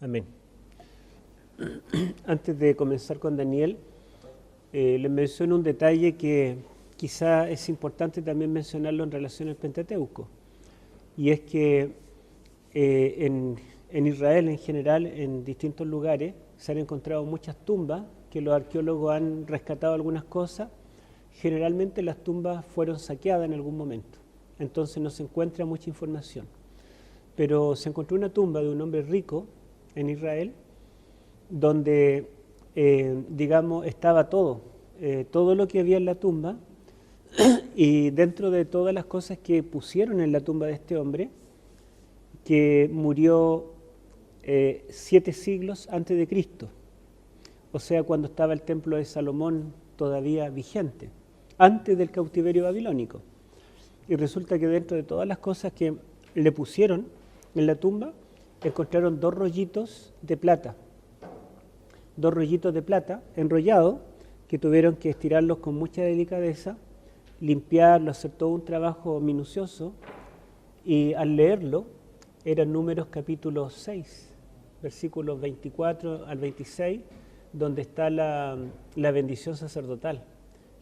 Amén. Antes de comenzar con Daniel, les menciono un detalle que quizá es importante también mencionarlo en relación al Pentateuco, y es que en Israel en general, en distintos lugares, se han encontrado muchas tumbas que los arqueólogos han rescatado algunas cosas. Generalmente las tumbas fueron saqueadas en algún momento, entonces no se encuentra mucha información. Pero se encontró una tumba de un hombre rico en Israel, donde, digamos, estaba todo lo que había en la tumba, y dentro de todas las cosas que pusieron en la tumba de este hombre, que murió 7 siglos antes de Cristo, o sea, cuando estaba el templo de Salomón todavía vigente, antes del cautiverio babilónico. Y resulta que dentro de todas las cosas que le pusieron en la tumba, encontraron 2 rollitos de plata. 2 rollitos de plata enrollados, que tuvieron que estirarlos con mucha delicadeza, limpiarlos, hacer todo un trabajo minucioso, y al leerlo, eran Números capítulo 6, versículos 24 al 26, donde está la bendición sacerdotal.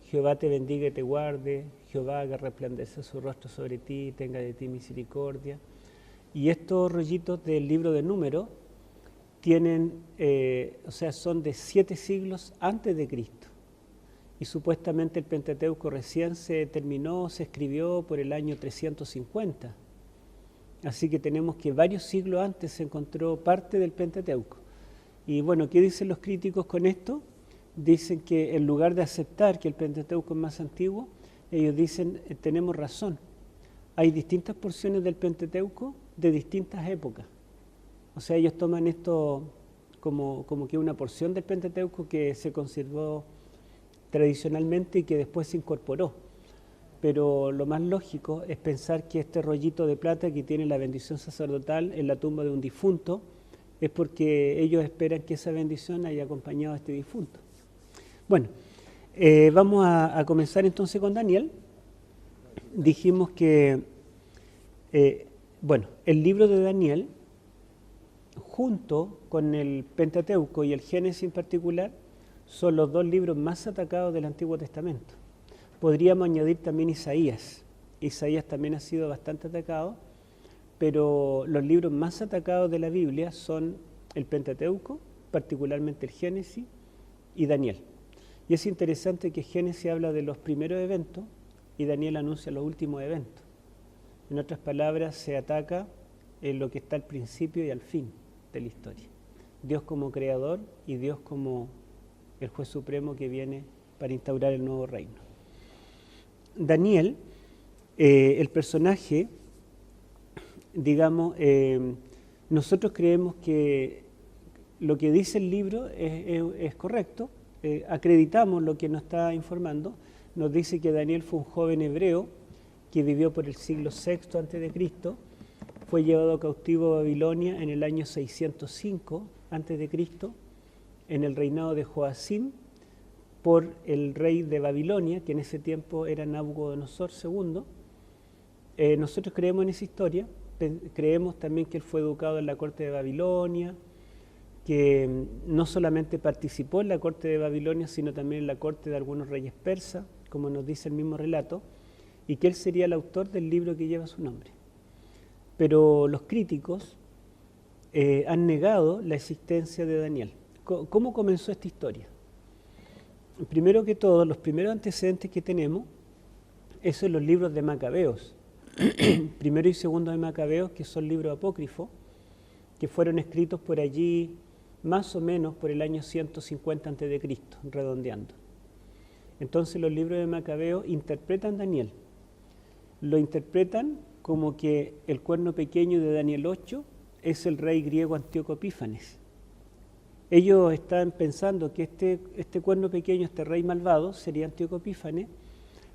Jehová te bendiga y te guarde, Jehová haga resplandecer su rostro sobre ti, tenga de ti misericordia. Y estos rollitos del libro de Números tienen, son de 7 siglos antes de Cristo. Y supuestamente el Pentateuco recién se terminó, se escribió por el año 350. Así que tenemos que varios siglos antes se encontró parte del Pentateuco. Y bueno, ¿qué dicen los críticos con esto? Dicen que en lugar de aceptar que el Pentateuco es más antiguo, ellos dicen, tenemos razón. Hay distintas porciones del Pentateuco de distintas épocas. O sea, ellos toman esto como que una porción del Pentateuco que se conservó tradicionalmente y que después se incorporó. Pero lo más lógico es pensar que este rollito de plata que tiene la bendición sacerdotal en la tumba de un difunto es porque ellos esperan que esa bendición haya acompañado a este difunto. Bueno, vamos a comenzar entonces con Daniel. Dijimos que, el libro de Daniel, junto con el Pentateuco y el Génesis en particular, son los 2 libros más atacados del Antiguo Testamento. Podríamos añadir también Isaías. Isaías también ha sido bastante atacado, pero los libros más atacados de la Biblia son el Pentateuco, particularmente el Génesis, y Daniel. Y es interesante que Génesis habla de los primeros eventos y Daniel anuncia los últimos eventos. En otras palabras, se ataca en lo que está al principio y al fin de la historia. Dios como creador y Dios como el juez supremo que viene para instaurar el nuevo reino. Daniel, el personaje, digamos, nosotros creemos que lo que dice el libro es correcto, acreditamos lo que nos está informando. Nos dice que Daniel fue un joven hebreo que vivió por el siglo VI a.C., fue llevado cautivo a Babilonia en el año 605 a.C., en el reinado de Joacim, por el rey de Babilonia, que en ese tiempo era Nabucodonosor II. Nosotros creemos en esa historia, creemos también que él fue educado en la corte de Babilonia, que no solamente participó en la corte de Babilonia, sino también en la corte de algunos reyes persas, como nos dice el mismo relato, y que él sería el autor del libro que lleva su nombre. Pero los críticos han negado la existencia de Daniel. ¿Cómo comenzó esta historia? Primero que todo, los primeros antecedentes que tenemos, esos son los libros de Macabeos, primero y segundo de Macabeos, que son libros apócrifos, que fueron escritos por allí más o menos por el año 150 a.C., redondeando. Entonces los libros de Macabeos interpretan Daniel. Lo interpretan como que el cuerno pequeño de Daniel 8 es el rey griego Antíoco Epífanes. Ellos están pensando que este cuerno pequeño, este rey malvado, sería Antíoco Epífanes,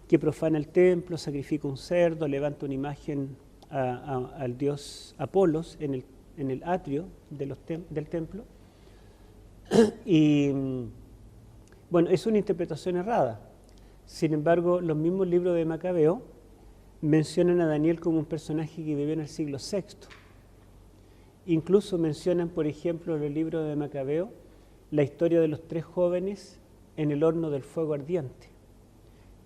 que profana el templo, sacrifica un cerdo, levanta una imagen al dios Apolos en el atrio del templo. Y bueno, es una interpretación errada. Sin embargo, los mismos libros de Macabeo mencionan a Daniel como un personaje que vivió en el siglo VI. Incluso mencionan, por ejemplo, en el libro de Macabeo, la historia de los 3 jóvenes en el horno del fuego ardiente.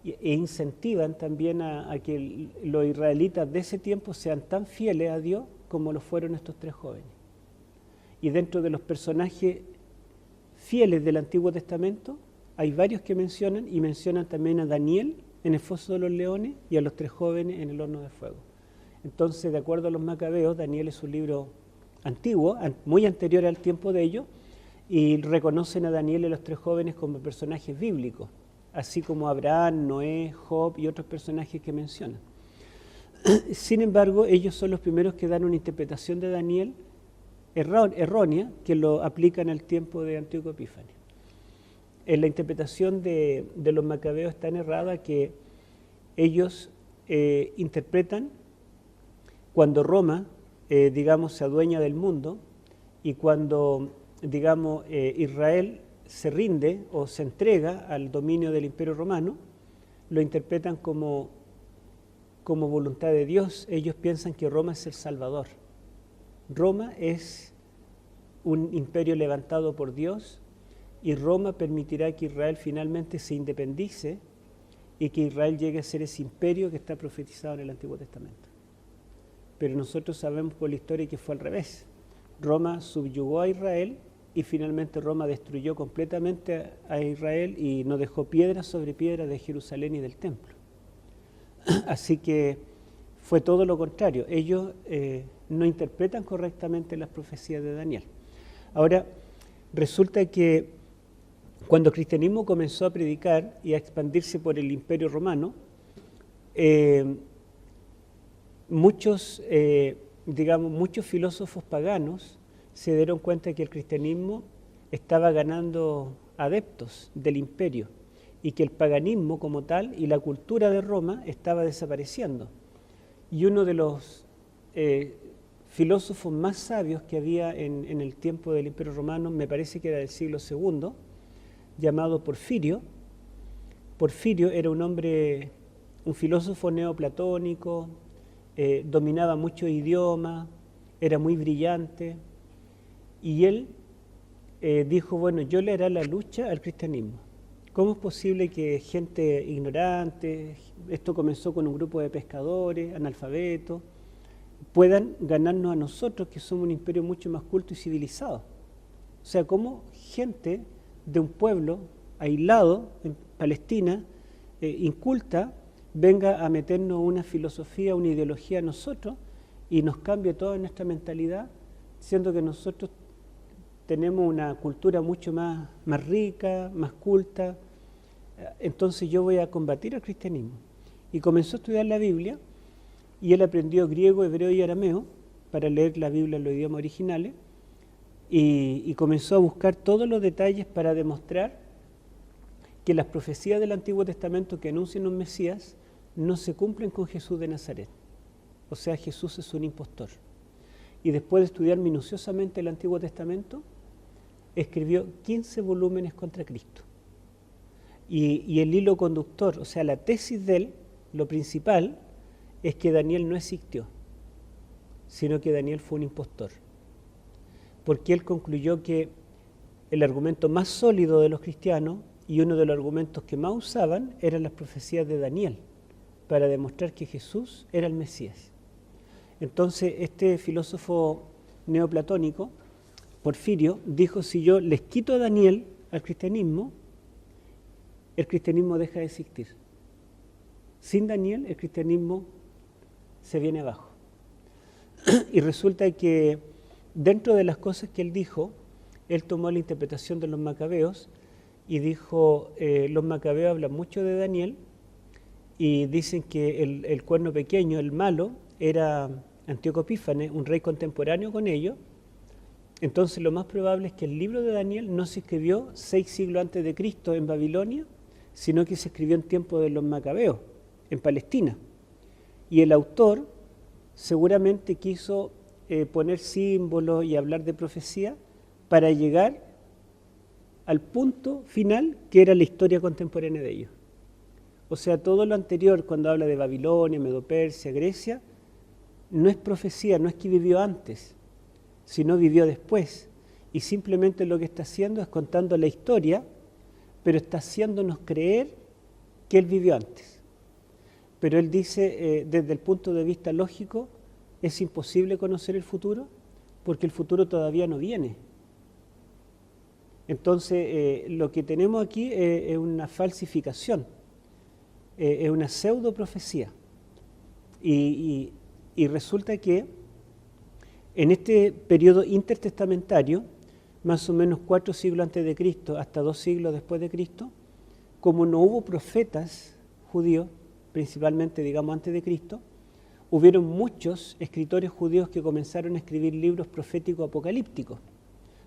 E incentivan también a que los israelitas de ese tiempo sean tan fieles a Dios como lo fueron estos 3 jóvenes. Y dentro de los personajes fieles del Antiguo Testamento, hay varios que mencionan, y mencionan también a Daniel en el foso de los leones y a los 3 jóvenes en el horno de fuego. Entonces, de acuerdo a los Macabeos, Daniel es un libro antiguo, muy anterior al tiempo de ellos, y reconocen a Daniel y a los 3 jóvenes como personajes bíblicos, así como Abraham, Noé, Job y otros personajes que mencionan. Sin embargo, ellos son los primeros que dan una interpretación de Daniel errónea, que lo aplican al tiempo de Antíoco Epífanes. En la interpretación de los Macabeos es tan errada que ellos interpretan cuando Roma, se adueña del mundo, y cuando, Israel se rinde o se entrega al dominio del Imperio Romano, lo interpretan como voluntad de Dios. Ellos piensan que Roma es el Salvador. Roma es un imperio levantado por Dios, y Roma permitirá que Israel finalmente se independice y que Israel llegue a ser ese imperio que está profetizado en el Antiguo Testamento. Pero nosotros sabemos por la historia que fue al revés. Roma subyugó a Israel y finalmente Roma destruyó completamente a Israel y no dejó piedra sobre piedra de Jerusalén y del templo. Así que fue todo lo contrario. Ellos no interpretan correctamente las profecías de Daniel. Ahora, resulta que cuando el cristianismo comenzó a predicar y a expandirse por el Imperio Romano, muchos filósofos paganos se dieron cuenta de que el cristianismo estaba ganando adeptos del imperio y que el paganismo como tal y la cultura de Roma estaba desapareciendo. Y uno de los filósofos más sabios que había en el tiempo del Imperio Romano, me parece que era del siglo II, llamado Porfirio. Porfirio era un filósofo neoplatónico, dominaba muchos idiomas, era muy brillante, y él dijo, bueno, yo le haré la lucha al cristianismo. ¿Cómo es posible que gente ignorante, esto comenzó con un grupo de pescadores, analfabetos, puedan ganarnos a nosotros, que somos un imperio mucho más culto y civilizado? O sea, cómo gente de un pueblo aislado en Palestina, inculta, venga a meternos una filosofía, una ideología a nosotros y nos cambie toda nuestra mentalidad, siendo que nosotros tenemos una cultura mucho más rica, más culta. Entonces yo voy a combatir al cristianismo. Y comenzó a estudiar la Biblia, y él aprendió griego, hebreo y arameo para leer la Biblia en los idiomas originales, y comenzó a buscar todos los detalles para demostrar que las profecías del Antiguo Testamento que anuncian un Mesías no se cumplen con Jesús de Nazaret. O sea, Jesús es un impostor. Y después de estudiar minuciosamente el Antiguo Testamento, escribió 15 volúmenes contra Cristo. Y el hilo conductor, o sea, la tesis de él, lo principal, es que Daniel no existió, sino que Daniel fue un impostor. Porque él concluyó que el argumento más sólido de los cristianos y uno de los argumentos que más usaban eran las profecías de Daniel para demostrar que Jesús era el Mesías. Entonces, este filósofo neoplatónico, Porfirio, dijo, si yo les quito a Daniel al cristianismo, el cristianismo deja de existir. Sin Daniel, el cristianismo se viene abajo. Y resulta que dentro de las cosas que él dijo, él tomó la interpretación de los Macabeos y dijo, los Macabeos hablan mucho de Daniel y dicen que el cuerno pequeño, el malo, era Antíoco Epífanes, un rey contemporáneo con ellos. Entonces lo más probable es que el libro de Daniel no se escribió 6 siglos antes de Cristo en Babilonia, sino que se escribió en tiempo de los Macabeos, en Palestina. Y el autor seguramente quiso poner símbolos y hablar de profecía para llegar al punto final que era la historia contemporánea de ellos. O sea, todo lo anterior, cuando habla de Babilonia, Medo-Persia, Grecia, no es profecía, no es que vivió antes, sino vivió después. Y simplemente lo que está haciendo es contando la historia, pero está haciéndonos creer que él vivió antes. Pero él dice, desde el punto de vista lógico, es imposible conocer el futuro porque el futuro todavía no viene. Entonces, lo que tenemos aquí es una falsificación, es una pseudo profecía. Y resulta que en este periodo intertestamentario, más o menos 4 siglos antes de Cristo hasta 2 siglos después de Cristo, como no hubo profetas judíos, principalmente digamos antes de Cristo, hubieron muchos escritores judíos que comenzaron a escribir libros proféticos apocalípticos,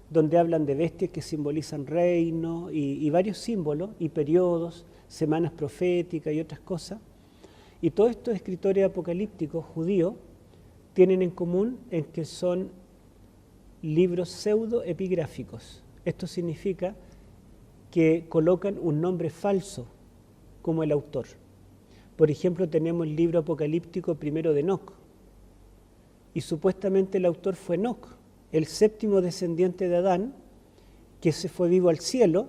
donde hablan de bestias que simbolizan reinos y varios símbolos y periodos, semanas proféticas y otras cosas. Y todos estos escritores apocalípticos judíos tienen en común en que son libros pseudoepigráficos. Esto significa que colocan un nombre falso como el autor. Por ejemplo, tenemos el libro apocalíptico primero de Enoc, y supuestamente el autor fue Enoc, el 7º descendiente de Adán, que se fue vivo al cielo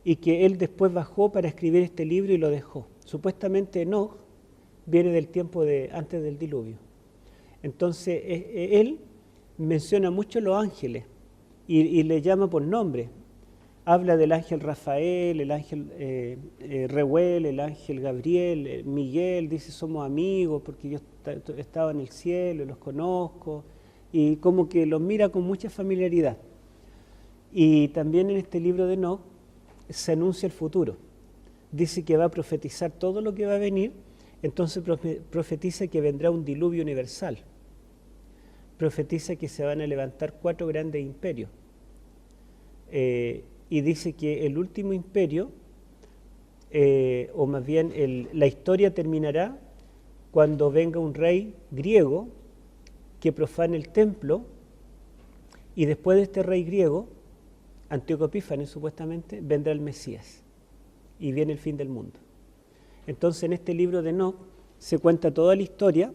y que él después bajó para escribir este libro y lo dejó. Supuestamente Enoc viene del tiempo de antes del diluvio. Entonces, él menciona mucho los ángeles y le llama por nombre. Habla del ángel Rafael, el ángel Reuel, el ángel Gabriel, Miguel, dice somos amigos porque yo estaba en el cielo y los conozco, y como que los mira con mucha familiaridad. Y también en este libro de Enoc se anuncia el futuro. Dice que va a profetizar todo lo que va a venir, entonces profetiza que vendrá un diluvio universal. Profetiza que se van a levantar 4 grandes imperios. Y dice que el último imperio, o más bien la historia terminará cuando venga un rey griego que profane el templo, y después de este rey griego, Antíoco Epífanes supuestamente, vendrá el Mesías y viene el fin del mundo. Entonces en este libro de Enoc se cuenta toda la historia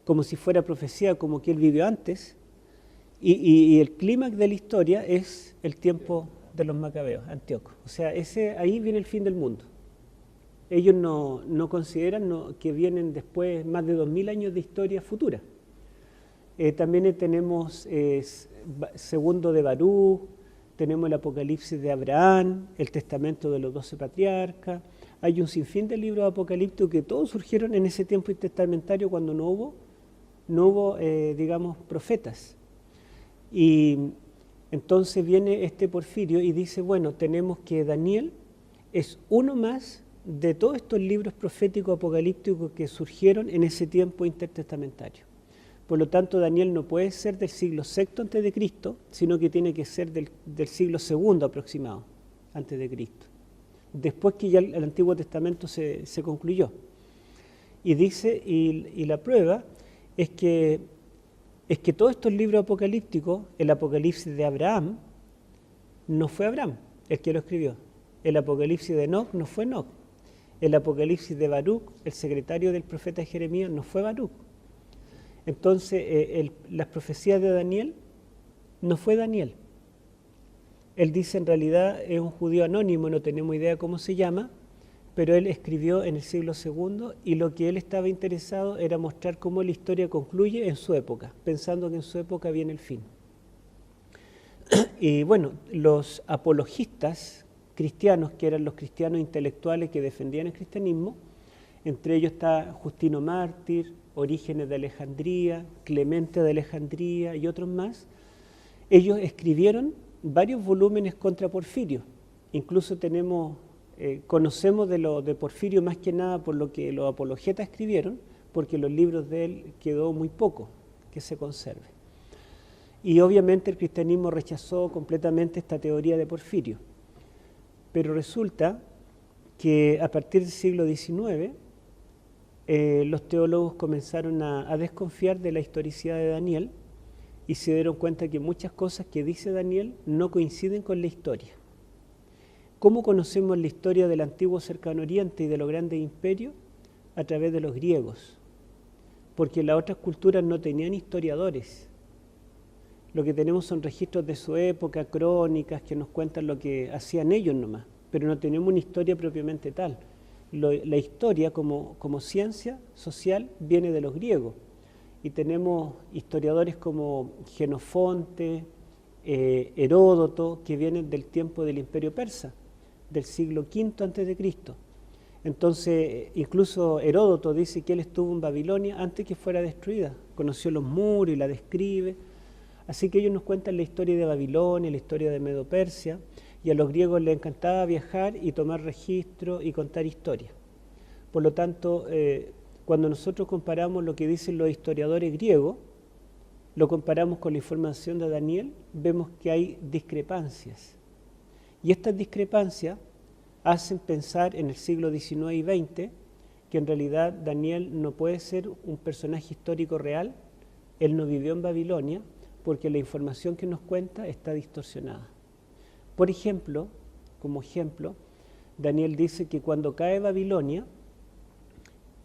como si fuera profecía, como que él vivió antes, y el clímax de la historia es el tiempo de los macabeos, Antíoco. O sea, ahí viene el fin del mundo. Ellos no consideran que vienen después más de 2000 años de historia futura. También tenemos segundo de Baruch, tenemos el Apocalipsis de Abraham, el Testamento de los 12 patriarcas. Hay un sinfín de libros apocalípticos que todos surgieron en ese tiempo intertestamentario cuando no hubo digamos, profetas. Y entonces viene este Porfirio y dice, bueno, tenemos que Daniel es uno más de todos estos libros proféticos apocalípticos que surgieron en ese tiempo intertestamentario. Por lo tanto, Daniel no puede ser del siglo VI antes de Cristo, sino que tiene que ser del siglo II aproximado antes de Cristo, después que ya el Antiguo Testamento se concluyó. Y dice, y la prueba es que todos estos libros apocalípticos, el Apocalipsis de Abraham, no fue Abraham el que lo escribió. El Apocalipsis de Enoc no fue Enoc. El Apocalipsis de Baruch, el secretario del profeta Jeremías, no fue Baruch. Entonces, las profecías de Daniel no fue Daniel. Él dice, en realidad, es un judío anónimo, no tenemos idea cómo se llama, pero él escribió en el siglo II y lo que él estaba interesado era mostrar cómo la historia concluye en su época, pensando que en su época viene el fin. Y bueno, los apologistas cristianos, que eran los cristianos intelectuales que defendían el cristianismo, entre ellos está Justino Mártir, Orígenes de Alejandría, Clemente de Alejandría y otros más. Ellos escribieron varios volúmenes contra Porfirio. Incluso conocemos de Porfirio más que nada por lo que los apologetas escribieron, porque los libros de él quedó muy poco que se conserve. Y obviamente el cristianismo rechazó completamente esta teoría de Porfirio. Pero resulta que a partir del siglo XIX los teólogos comenzaron a desconfiar de la historicidad de Daniel y se dieron cuenta que muchas cosas que dice Daniel no coinciden con la historia. ¿Cómo conocemos la historia del antiguo Cercano Oriente y de los grandes imperios? A través de los griegos, porque las otras culturas no tenían historiadores. lo que tenemos son registros de su época, crónicas que nos cuentan lo que hacían ellos nomás, pero no tenemos una historia propiamente tal. La historia como ciencia social viene de los griegos, y tenemos historiadores como Jenofonte, Heródoto, que vienen del tiempo del Imperio Persa, del siglo V a.C. Entonces, incluso Heródoto dice que él estuvo en Babilonia antes que fuera destruida, conoció los muros y la describe. Así que ellos nos cuentan la historia de Babilonia, la historia de Medo-Persia, y a los griegos les encantaba viajar y tomar registro y contar historias. Por lo tanto, cuando nosotros comparamos lo que dicen los historiadores griegos, lo comparamos con la información de Daniel, vemos que hay discrepancias. Y estas discrepancias hacen pensar en el siglo XIX y XX que en realidad Daniel no puede ser un personaje histórico real, él no vivió en Babilonia, porque la información que nos cuenta está distorsionada. Por ejemplo, como ejemplo, Daniel dice que cuando cae Babilonia,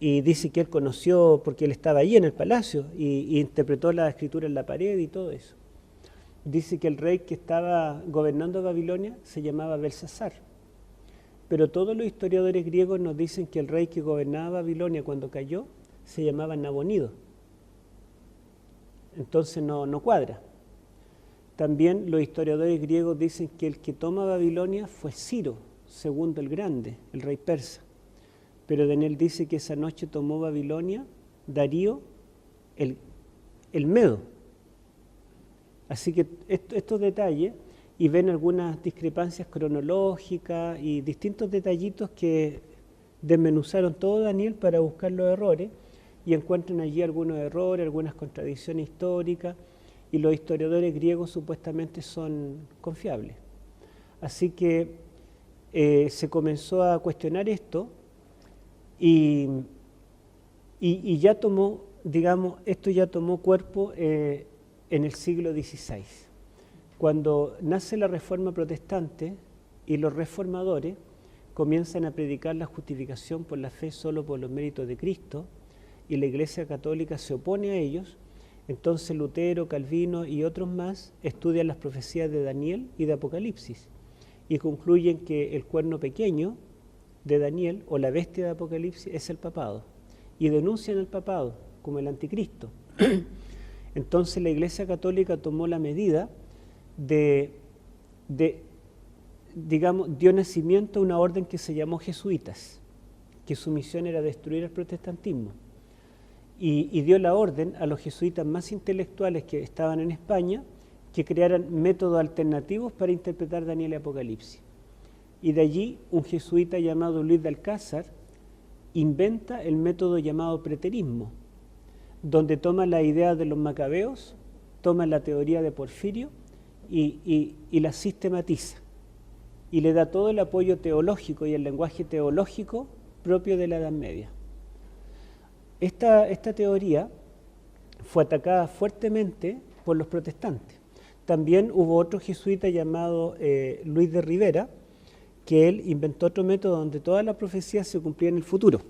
y dice que él conoció, porque él estaba ahí en el palacio, y interpretó la escritura en la pared y todo eso. Dice que el rey que estaba gobernando Babilonia se llamaba Belsasar. Pero todos los historiadores griegos nos dicen que el rey que gobernaba Babilonia cuando cayó se llamaba Nabonido. Entonces no cuadra. También los historiadores griegos dicen que el que toma Babilonia fue Ciro, II el Grande, el rey persa. Pero Daniel dice que esa noche tomó Babilonia Darío el Medo. Así que estos detalles, y ven algunas discrepancias cronológicas y distintos detallitos que desmenuzaron todo Daniel para buscar los errores, y encuentran allí algunos errores, algunas contradicciones históricas, y los historiadores griegos supuestamente son confiables. Así que se comenzó a cuestionar esto, y ya tomó, digamos, esto ya tomó cuerpo en el siglo XVI. Cuando nace la Reforma Protestante y los reformadores comienzan a predicar la justificación por la fe solo por los méritos de Cristo, y la Iglesia Católica se opone a ellos, entonces Lutero, Calvino y otros más estudian las profecías de Daniel y de Apocalipsis y concluyen que el cuerno pequeño de Daniel o la bestia de Apocalipsis es el papado, y denuncian el papado como el anticristo. Entonces la Iglesia Católica tomó la medida digamos, dio nacimiento a una orden que se llamó jesuitas, que su misión era destruir el protestantismo, y dio la orden a los jesuitas más intelectuales que estaban en España que crearan métodos alternativos para interpretar Daniel y Apocalipsis. Y de allí un jesuita llamado Luis de Alcázar inventa el método llamado preterismo, donde toma la idea de los macabeos, toma la teoría de Porfirio y la sistematiza, y le da todo el apoyo teológico y el lenguaje teológico propio de la Edad Media. Esta teoría fue atacada fuertemente por los protestantes. También hubo otro jesuita llamado Luis de Rivera, que él inventó otro método donde todas las profecías se cumplían en el futuro.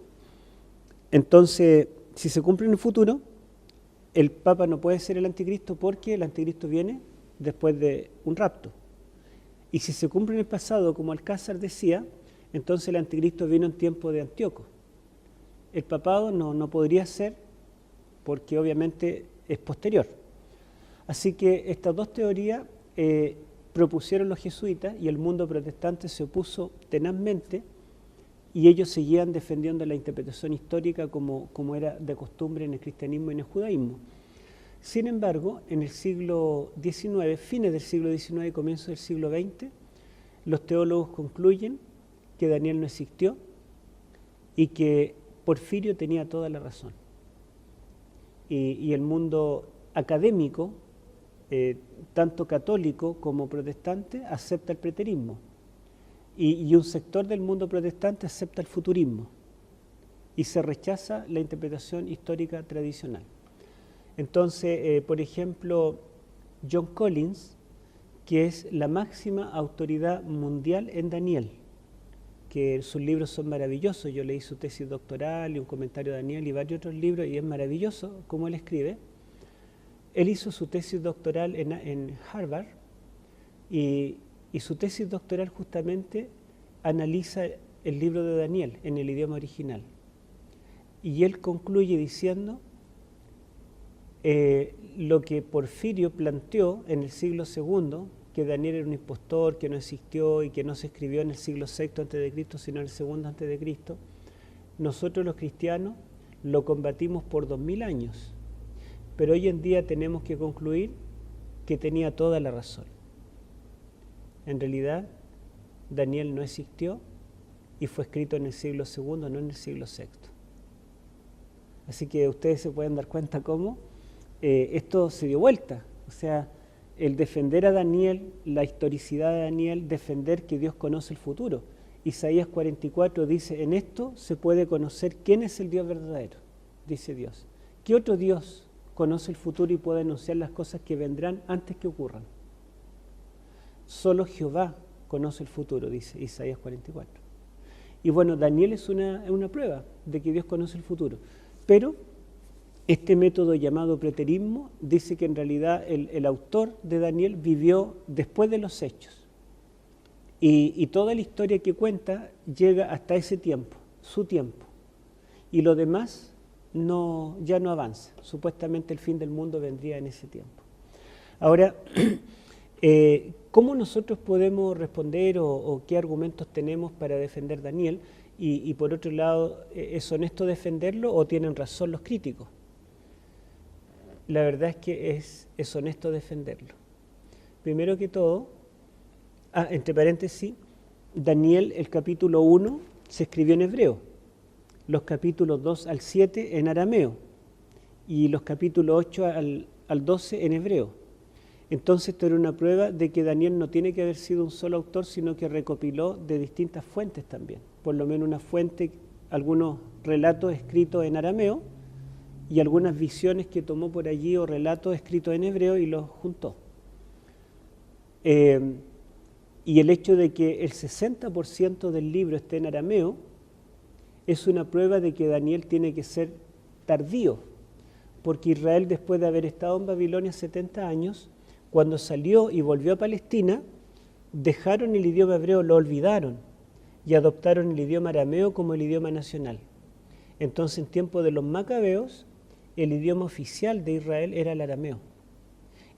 Entonces, si se cumple en el futuro, el Papa no puede ser el anticristo porque el anticristo viene después de un rapto. Y si se cumple en el pasado, como Alcázar decía, entonces el anticristo vino en tiempo de Antíoco. El papado no podría ser porque obviamente es posterior. Así que estas dos teorías propusieron los jesuitas y el mundo protestante se opuso tenazmente, y ellos seguían defendiendo la interpretación histórica como era de costumbre en el cristianismo y en el judaísmo. Sin embargo, en el siglo XIX, fines del siglo XIX y comienzos del siglo XX, los teólogos concluyen que Daniel no existió y que Porfirio tenía toda la razón. Y el mundo académico, tanto católico como protestante, acepta el preterismo. Y un sector del mundo protestante acepta el futurismo. Y se rechaza la interpretación histórica tradicional. Entonces, por ejemplo, John Collins, que es la máxima autoridad mundial en Daniel, que sus libros son maravillosos. Yo leí su tesis doctoral y un comentario de Daniel y varios otros libros, y es maravilloso cómo él escribe. él hizo su tesis doctoral en Harvard y su tesis doctoral justamente analiza el libro de Daniel en el idioma original. Y él concluye diciendo lo que Porfirio planteó en el siglo II, que Daniel era un impostor, que no existió y que no se escribió en el siglo VI a.C., sino en el II a.C., nosotros los cristianos lo combatimos por 2000 años. Pero hoy en día tenemos que concluir que tenía toda la razón. En realidad, Daniel no existió y fue escrito en el siglo II, no en el siglo VI. Así que ustedes se pueden dar cuenta cómo esto se dio vuelta. O sea, el defender a Daniel, la historicidad de Daniel, defender que Dios conoce el futuro. Isaías 44 dice, en esto se puede conocer quién es el Dios verdadero, dice Dios. ¿Qué otro Dios conoce el futuro y puede anunciar las cosas que vendrán antes que ocurran? Solo Jehová conoce el futuro, dice Isaías 44. Y bueno, Daniel es una prueba de que Dios conoce el futuro. Pero este método llamado preterismo dice que en realidad el autor de Daniel vivió después de los hechos. Y toda la historia que cuenta llega hasta ese tiempo, su tiempo. Y lo demás ya no avanza. Supuestamente el fin del mundo vendría en ese tiempo. Ahora, ¿cómo nosotros podemos responder o qué argumentos tenemos para defender Daniel? Y por otro lado, ¿es honesto defenderlo o tienen razón los críticos? La verdad es que es honesto defenderlo. Primero que todo, entre paréntesis, Daniel, el capítulo 1, se escribió en hebreo, los capítulos 2 al 7 en arameo y los capítulos 8 al 12 en hebreo. Entonces esto era una prueba de que Daniel no tiene que haber sido un solo autor, sino que recopiló de distintas fuentes también. Por lo menos una fuente, algunos relatos escritos en arameo y algunas visiones que tomó por allí o relatos escritos en hebreo y los juntó. Y el hecho de que el 60% del libro esté en arameo es una prueba de que Daniel tiene que ser tardío, porque Israel, después de haber estado en Babilonia 70 años, cuando salió y volvió a Palestina, dejaron el idioma hebreo, lo olvidaron y adoptaron el idioma arameo como el idioma nacional. Entonces, en tiempo de los macabeos, el idioma oficial de Israel era el arameo.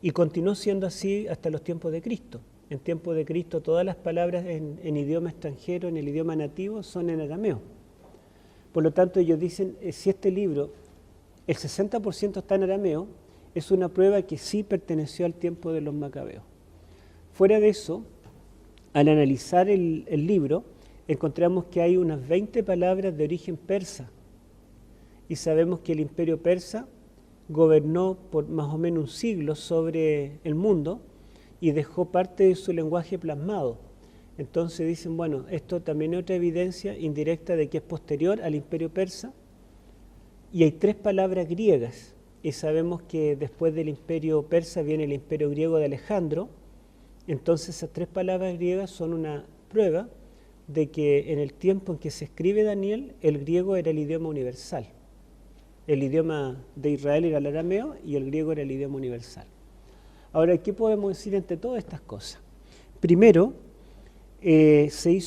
Y continuó siendo así hasta los tiempos de Cristo. En tiempos de Cristo, todas las palabras en idioma extranjero, en el idioma nativo, son en arameo. Por lo tanto, ellos dicen, si este libro, el 60% está en arameo, es una prueba que sí perteneció al tiempo de los macabeos. Fuera de eso, al analizar el libro, encontramos que hay unas 20 palabras de origen persa. Y sabemos que el imperio persa gobernó por más o menos un siglo sobre el mundo y dejó parte de su lenguaje plasmado. Entonces dicen, bueno, esto también es otra evidencia indirecta de que es posterior al imperio persa. Y hay 3 palabras griegas. Y sabemos que después del imperio persa viene el imperio griego de Alejandro. Entonces esas 3 palabras griegas son una prueba de que en el tiempo en que se escribe Daniel, el griego era el idioma universal. El idioma de Israel era el arameo y el griego era el idioma universal. Ahora, ¿qué podemos decir entre todas estas cosas? Primero, se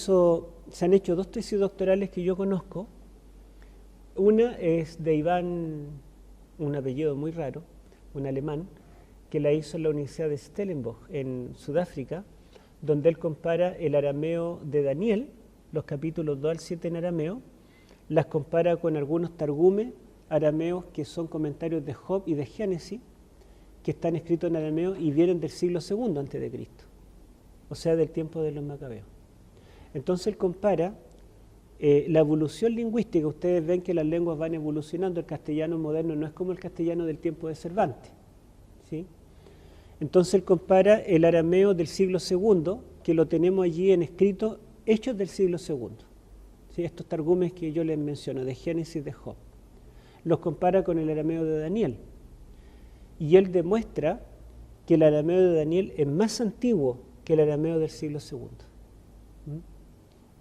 han hecho 2 tesis doctorales que yo conozco. Una es de Iván, un apellido muy raro, un alemán, que la hizo en la Universidad de Stellenbosch, en Sudáfrica, donde él compara el arameo de Daniel, los capítulos 2 al 7 en arameo, las compara con algunos targumes arameos que son comentarios de Job y de Génesis, que están escritos en arameo y vienen del siglo II a.C., o sea, del tiempo de los macabeos. Entonces él compara la evolución lingüística. Ustedes ven que las lenguas van evolucionando. El castellano moderno no es como el castellano del tiempo de Cervantes, ¿sí? Entonces él compara el arameo del siglo II, que lo tenemos allí en escrito, hechos del siglo II, ¿sí? Estos targumes que yo les menciono, de Génesis y de Job, los compara con el arameo de Daniel. Y él demuestra que el arameo de Daniel es más antiguo que el arameo del siglo II.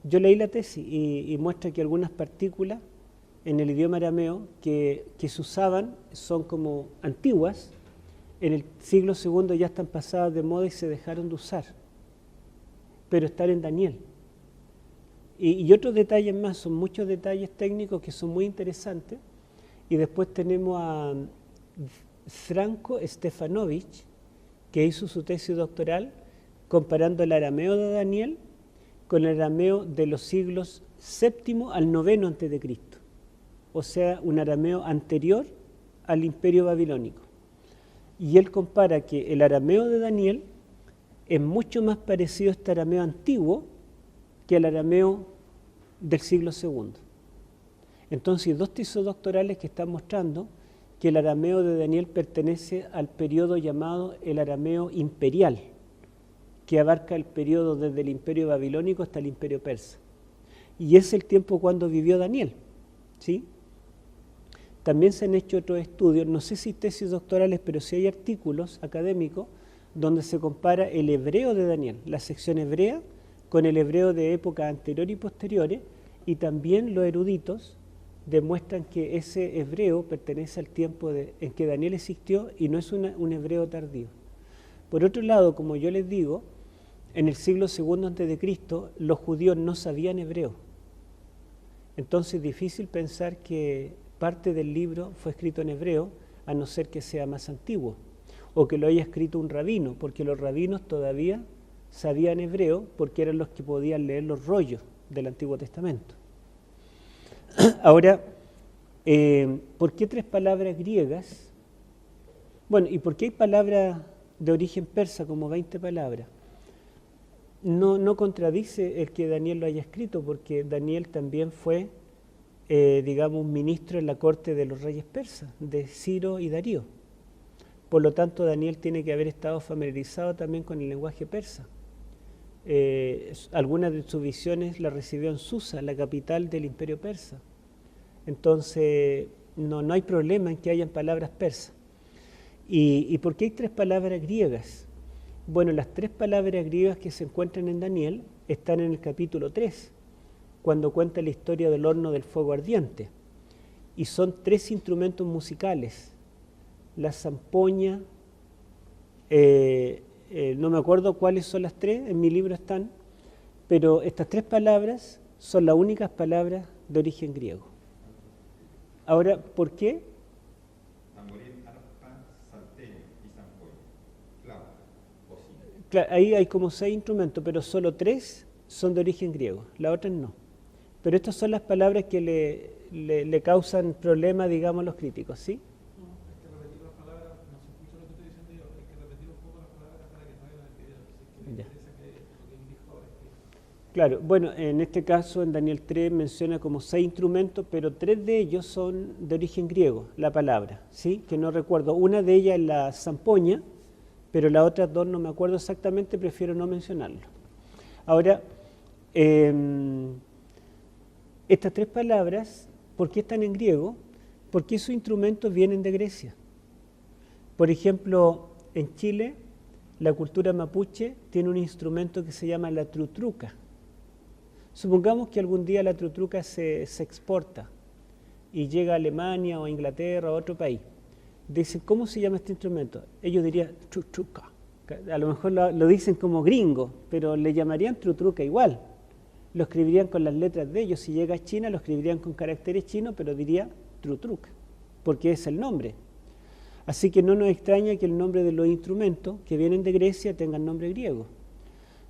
Yo leí la tesis y muestra que algunas partículas en el idioma arameo que se usaban son como antiguas, en el siglo II ya están pasadas de moda y se dejaron de usar, pero están en Daniel. Y otros detalles más, son muchos detalles técnicos que son muy interesantes. Y después tenemos a Franco Stefanovic, que hizo su tesis doctoral comparando el arameo de Daniel con el arameo de los siglos VII al IX a.C., o sea, un arameo anterior al imperio babilónico. Y él compara que el arameo de Daniel es mucho más parecido a este arameo antiguo que el arameo del siglo II. Entonces, dos tesis doctorales que están mostrando que el arameo de Daniel pertenece al periodo llamado el arameo imperial, que abarca el periodo desde el imperio babilónico hasta el imperio persa. Y es el tiempo cuando vivió Daniel, ¿sí? También se han hecho otros estudios, no sé si tesis doctorales, pero sí hay artículos académicos donde se compara el hebreo de Daniel, la sección hebrea, con el hebreo de épocas anteriores y posteriores, y también los eruditos demuestran que ese hebreo pertenece al tiempo en que Daniel existió y no es un hebreo tardío. Por otro lado, como yo les digo, en el siglo II a.C. los judíos no sabían hebreo. Entonces es difícil pensar que parte del libro fue escrito en hebreo, a no ser que sea más antiguo, o que lo haya escrito un rabino, porque los rabinos todavía sabían hebreo porque eran los que podían leer los rollos del Antiguo Testamento. Ahora, ¿por qué 3 palabras griegas? Bueno, ¿y por qué hay palabras de origen persa, como 20 palabras? No contradice el que Daniel lo haya escrito, porque Daniel también fue, digamos, un ministro en la corte de los reyes persas, de Ciro y Darío. Por lo tanto, Daniel tiene que haber estado familiarizado también con el lenguaje persa. Algunas de sus visiones las recibió en Susa, la capital del imperio persa. Entonces, no hay problema en que hayan palabras persas. ¿Y por qué hay 3 palabras griegas? Bueno, las 3 palabras griegas que se encuentran en Daniel están en el capítulo 3, cuando cuenta la historia del horno del fuego ardiente. Y son 3 instrumentos musicales: la zampoña, no me acuerdo cuáles son las 3, en mi libro están, pero estas 3 palabras son las únicas palabras de origen griego. Ahora, ¿por qué? Tamboril, arpa, salterio y zampoña, flauta, bocina. Claro, ahí hay como 6 instrumentos, pero solo 3 son de origen griego, las otras no. Pero estas son las palabras que le causan problemas, digamos, a los críticos, ¿sí? No, hay que repetir las palabras, no se escucha lo que estoy diciendo yo, hay que repetir un poco las palabras para que no vayan al video, si es que me interesa que lo que él dijo ahora es que... Claro, bueno, en este caso en Daniel 3 menciona como 6 instrumentos, pero 3 de ellos son de origen griego, la palabra, ¿sí? Que no recuerdo. Una de ellas es la zampoña, pero las otras 2 no me acuerdo exactamente, prefiero no mencionarlo. Ahora, estas 3 palabras, ¿por qué están en griego? Porque esos instrumentos vienen de Grecia. Por ejemplo, en Chile, la cultura mapuche tiene un instrumento que se llama la trutruca. Supongamos que algún día la trutruca se exporta y llega a Alemania o a Inglaterra o a otro país. Dicen, ¿cómo se llama este instrumento? Ellos dirían trutruca. A lo mejor lo dicen como gringo, pero le llamarían trutruca igual. Lo escribirían con las letras de ellos. Si llega a China, lo escribirían con caracteres chinos, pero diría trutruca, porque es el nombre. Así que no nos extraña que el nombre de los instrumentos que vienen de Grecia tengan nombre griego.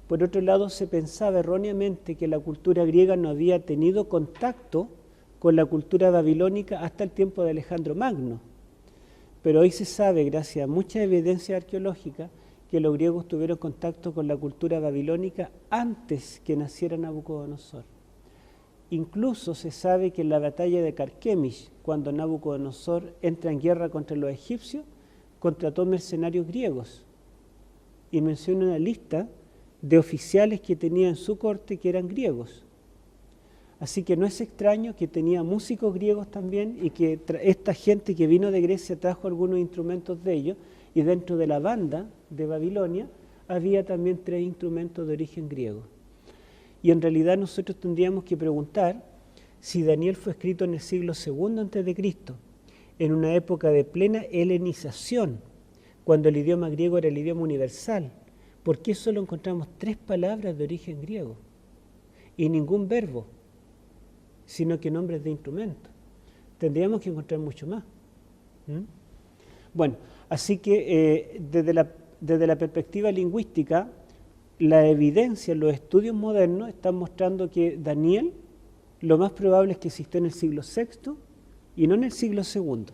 Por otro lado, se pensaba erróneamente que la cultura griega no había tenido contacto con la cultura babilónica hasta el tiempo de Alejandro Magno. Pero hoy se sabe, gracias a mucha evidencia arqueológica, que los griegos tuvieron contacto con la cultura babilónica antes que naciera Nabucodonosor. Incluso se sabe que en la batalla de Carquemish, cuando Nabucodonosor entra en guerra contra los egipcios, contrató mercenarios griegos y menciona una lista de oficiales que tenía en su corte que eran griegos. Así que no es extraño que tenía músicos griegos también y que esta gente que vino de Grecia trajo algunos instrumentos de ellos, y dentro de la banda de Babilonia había también 3 instrumentos de origen griego. Y en realidad nosotros tendríamos que preguntar si Daniel fue escrito en el siglo II a.C., en una época de plena helenización, cuando el idioma griego era el idioma universal? ¿Por qué solo encontramos 3 palabras de origen griego? Y ningún verbo, sino que nombres de instrumentos. Tendríamos que encontrar mucho más. Bueno, así que desde la perspectiva lingüística, la evidencia, los estudios modernos están mostrando que Daniel lo más probable es que existió en el siglo VI y no en el siglo II.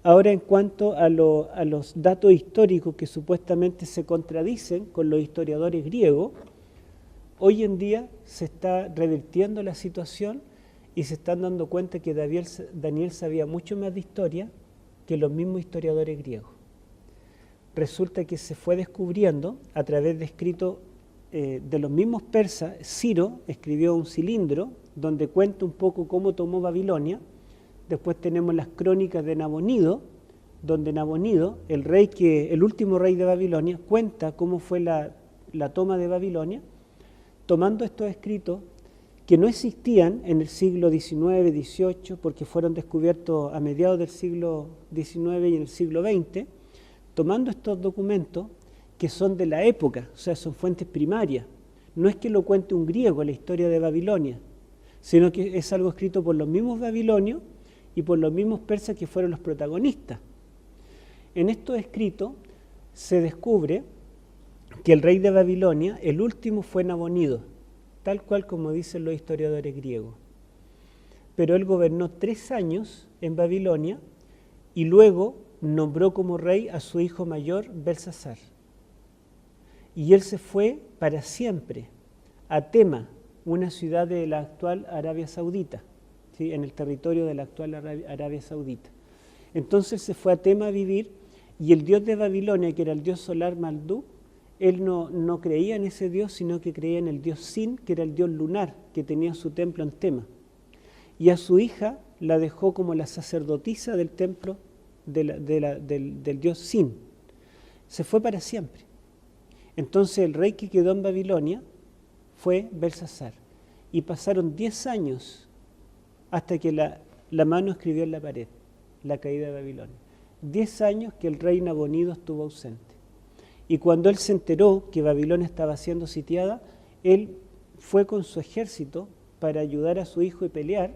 Ahora, en cuanto a los datos históricos que supuestamente se contradicen con los historiadores griegos, hoy en día se está revirtiendo la situación y se están dando cuenta que Daniel sabía mucho más de historia que los mismos historiadores griegos. Resulta que se fue descubriendo a través de escritos de los mismos persas. Ciro escribió un cilindro donde cuenta un poco cómo tomó Babilonia. Después tenemos las crónicas de Nabonido, donde Nabonido, el último rey de Babilonia, cuenta cómo fue la toma de Babilonia, tomando estos escritos que no existían en el siglo XIX, XVIII, porque fueron descubiertos a mediados del siglo XIX y en el siglo XX, tomando estos documentos que son de la época, o sea, son fuentes primarias. No es que lo cuente un griego la historia de Babilonia, sino que es algo escrito por los mismos babilonios y por los mismos persas que fueron los protagonistas. En estos escritos se descubre que el rey de Babilonia, el último, fue Nabonido, tal cual como dicen los historiadores griegos. Pero él gobernó 3 años en Babilonia y luego nombró como rey a su hijo mayor, Belsasar. Y él se fue para siempre a Tema, una ciudad de la actual Arabia Saudita, ¿sí? En el territorio de la actual Arabia Saudita. Entonces se fue a Tema a vivir, y el dios de Babilonia, que era el dios solar Marduk, él no creía en ese dios, sino que creía en el dios Sin, que era el dios lunar, que tenía su templo en Tema. Y a su hija la dejó como la sacerdotisa del templo del dios Sin. Se fue para siempre. Entonces el rey que quedó en Babilonia fue Belsasar. Y pasaron 10 años hasta que la mano escribió en la pared la caída de Babilonia. 10 años que el rey Nabonido estuvo ausente. Y cuando él se enteró que Babilonia estaba siendo sitiada, él fue con su ejército para ayudar a su hijo y pelear,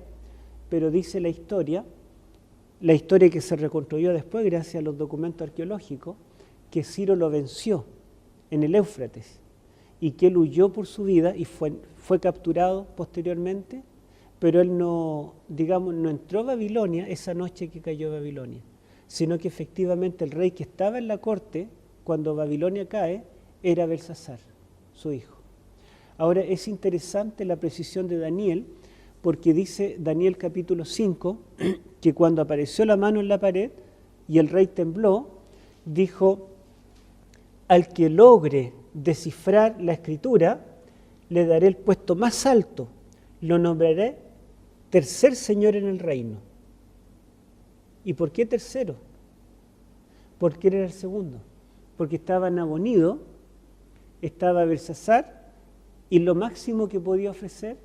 pero dice la historia que se reconstruyó después gracias a los documentos arqueológicos, que Ciro lo venció en el Éufrates y que él huyó por su vida y fue capturado posteriormente, pero él no entró a Babilonia esa noche que cayó Babilonia, sino que efectivamente el rey que estaba en la corte cuando Babilonia cae era Belsasar, su hijo. Ahora es interesante la precisión de Daniel, porque dice Daniel capítulo 5 que cuando apareció la mano en la pared y el rey tembló, dijo: al que logre descifrar la escritura, le daré el puesto más alto, lo nombraré tercer señor en el reino. ¿Y por qué tercero? Porque él era el segundo. Porque estaba Nabonido, estaba Belsasar, y lo máximo que podía ofrecer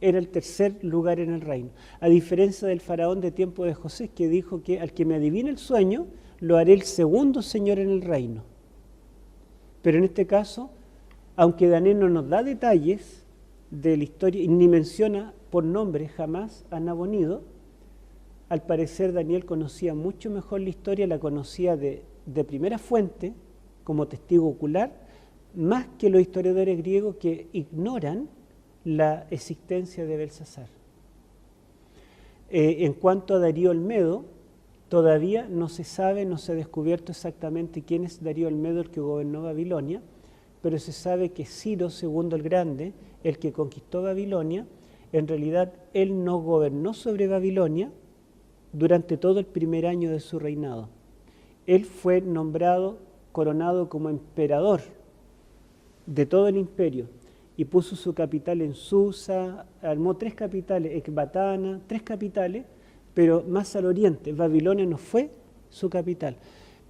era el tercer lugar en el reino. A diferencia del faraón de tiempo de José, que dijo que al que me adivine el sueño, lo haré el segundo señor en el reino. Pero en este caso, aunque Daniel no nos da detalles de la historia y ni menciona por nombre jamás a Nabonido, al parecer Daniel conocía mucho mejor la historia, la conocía de primera fuente, como testigo ocular, más que los historiadores griegos que ignoran la existencia de Belsasar. En cuanto a Darío Olmedo, todavía no se sabe, no se ha descubierto exactamente quién es Darío Olmedo, el que gobernó Babilonia, pero se sabe que Ciro II el Grande, el que conquistó Babilonia, en realidad él no gobernó sobre Babilonia durante todo el primer año de su reinado. Él fue coronado como emperador de todo el imperio y puso su capital en Susa, armó 3 capitales, Ecbatana, 3 capitales, pero más al oriente. Babilonia no fue su capital.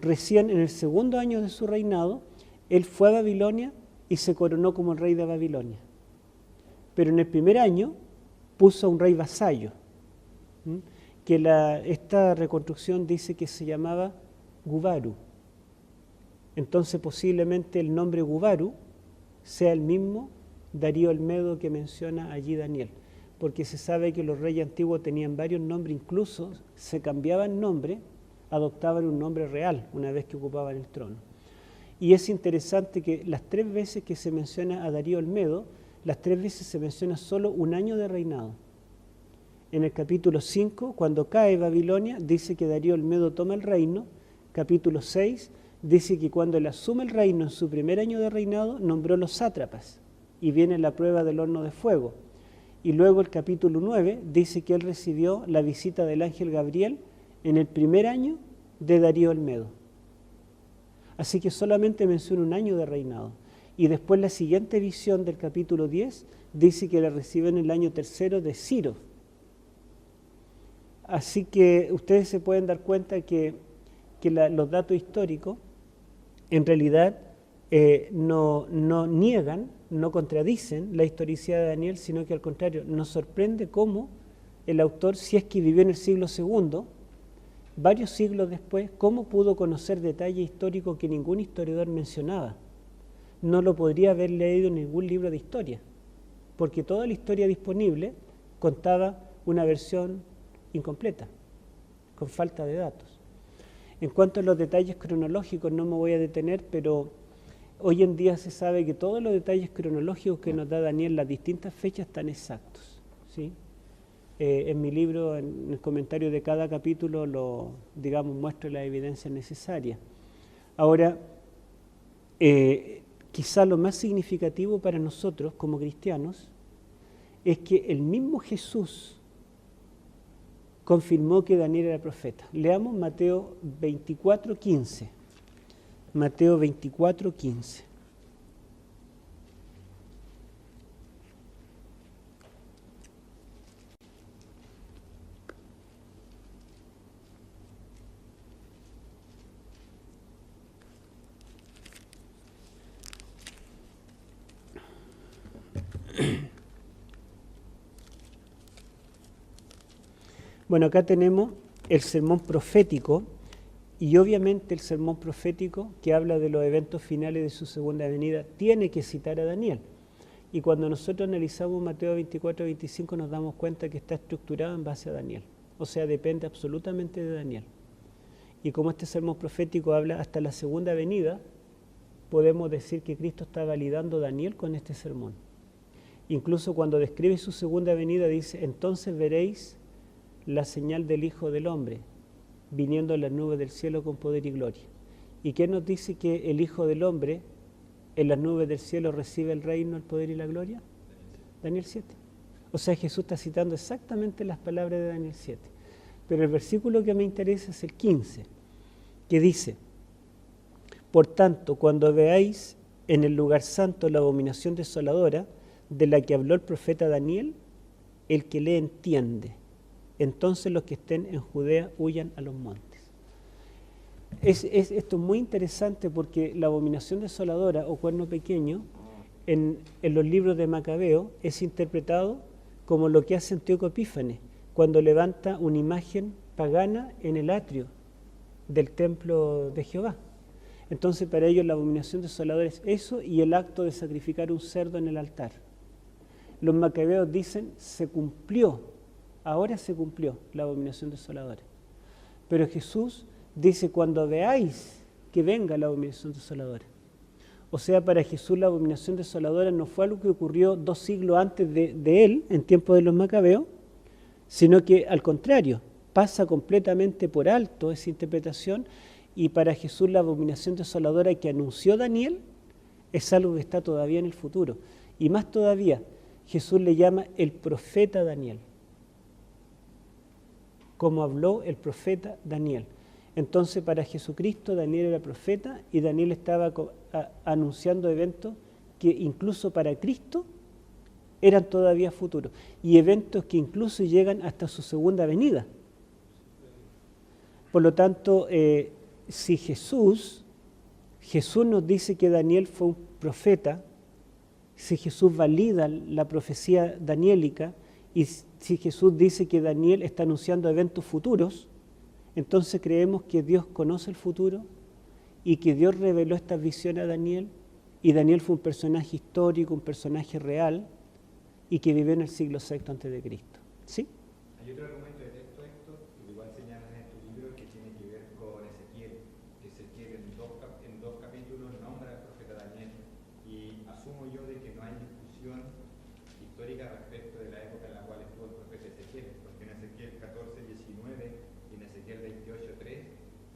Recién en el segundo año de su reinado, él fue a Babilonia y se coronó como el rey de Babilonia. Pero en el primer año puso a un rey vasallo, que esta reconstrucción dice que se llamaba Gubaru. Entonces posiblemente el nombre Gubaru sea el mismo Darío el Medo que menciona allí Daniel, porque se sabe que los reyes antiguos tenían varios nombres, incluso se cambiaban nombre, adoptaban un nombre real una vez que ocupaban el trono. Y es interesante que las 3 veces que se menciona a Darío el Medo, las 3 veces se menciona solo un año de reinado. En el capítulo 5, cuando cae Babilonia, dice que Darío el Medo toma el reino. Capítulo 6 dice que cuando él asume el reino en su primer año de reinado, nombró los sátrapas y viene la prueba del horno de fuego. Y luego el capítulo 9 dice que él recibió la visita del ángel Gabriel en el primer año de Darío el Medo. Así que solamente menciona un año de reinado. Y después la siguiente visión del capítulo 10 dice que la recibe en el año 3 de Ciro. Así que ustedes se pueden dar cuenta que los datos históricos en realidad no niegan, no contradicen la historicidad de Daniel, sino que al contrario, nos sorprende cómo el autor, si es que vivió en el siglo II, varios siglos después, cómo pudo conocer detalles históricos que ningún historiador mencionaba. No lo podría haber leído en ningún libro de historia, porque toda la historia disponible contaba una versión incompleta, con falta de datos. En cuanto a los detalles cronológicos, no me voy a detener, pero hoy en día se sabe que todos los detalles cronológicos que nos da Daniel, las distintas fechas, están exactos, ¿sí? En mi libro, en el comentario de cada capítulo, muestro la evidencia necesaria. Ahora, quizá lo más significativo para nosotros como cristianos es que el mismo Jesús confirmó que Daniel era profeta. Leamos Mateo 24:15. Mateo 24:15. Bueno, acá tenemos el sermón profético, y obviamente el sermón profético que habla de los eventos finales de su segunda venida tiene que citar a Daniel. Y cuando nosotros analizamos Mateo 24-25 nos damos cuenta que está estructurado en base a Daniel. O sea, depende absolutamente de Daniel. Y como este sermón profético habla hasta la segunda venida, podemos decir que Cristo está validando a Daniel con este sermón. Incluso cuando describe su segunda venida dice: entonces veréis la señal del Hijo del Hombre, viniendo en las nubes del cielo con poder y gloria. ¿Y qué nos dice que el Hijo del Hombre en las nubes del cielo recibe el reino, el poder y la gloria? Daniel 7. O sea, Jesús está citando exactamente las palabras de Daniel 7. Pero el versículo que me interesa es el 15, que dice: por tanto, cuando veáis en el lugar santo la abominación desoladora de la que habló el profeta Daniel, el que le entiende, entonces los que estén en Judea huyan a los montes. Esto es muy interesante porque la abominación desoladora o cuerno pequeño en los libros de Macabeo es interpretado como lo que hace Antíoco Epífanes cuando levanta una imagen pagana en el atrio del templo de Jehová. Entonces para ellos la abominación desoladora es eso y el acto de sacrificar un cerdo en el altar. Los macabeos dicen: se cumplió. Ahora se cumplió la abominación desoladora. Pero Jesús dice: cuando veáis que venga la abominación desoladora. O sea, para Jesús la abominación desoladora no fue algo que ocurrió 2 siglos antes de él, en tiempo de los macabeos, sino que al contrario, pasa completamente por alto esa interpretación, y para Jesús la abominación desoladora que anunció Daniel es algo que está todavía en el futuro. Y más todavía, Jesús le llama el profeta Daniel, como habló el profeta Daniel. Entonces para Jesucristo Daniel era profeta y Daniel estaba anunciando eventos que incluso para Cristo eran todavía futuros, y eventos que incluso llegan hasta su segunda venida. Por lo tanto, si Jesús nos dice que Daniel fue un profeta, si Jesús valida la profecía daniélica, y si Jesús dice que Daniel está anunciando eventos futuros, entonces creemos que Dios conoce el futuro y que Dios reveló estas visiones a Daniel, y Daniel fue un personaje histórico, un personaje real, y que vivió en el siglo VI a.C. ¿Sí? Hay otro argumento de texto, Héctor, que igual señalas en tu libro, que tiene que ver con Ezequiel, que Ezequiel en dos capítulos nombra al profeta Daniel, y asumo yo de que no hay discusión histórica respecto de la época en la cual estuvo el profeta Ezequiel, porque en Ezequiel 14:19 y en Ezequiel 28:3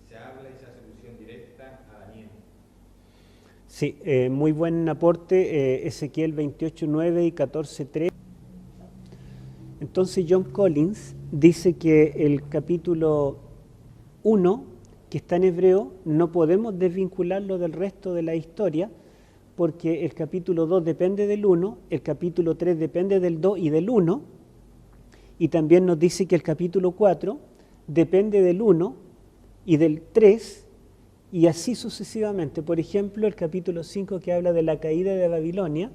se habla y se hace alusión directa a Daniel. Sí, muy buen aporte, Ezequiel 28:9 y 14:3. Entonces John Collins dice que el capítulo 1, que está en hebreo, no podemos desvincularlo del resto de la historia, porque el capítulo 2 depende del 1, el capítulo 3 depende del 2 y del 1, y también nos dice que el capítulo 4 depende del 1 y del 3, y así sucesivamente. Por ejemplo, el capítulo 5, que habla de la caída de Babilonia,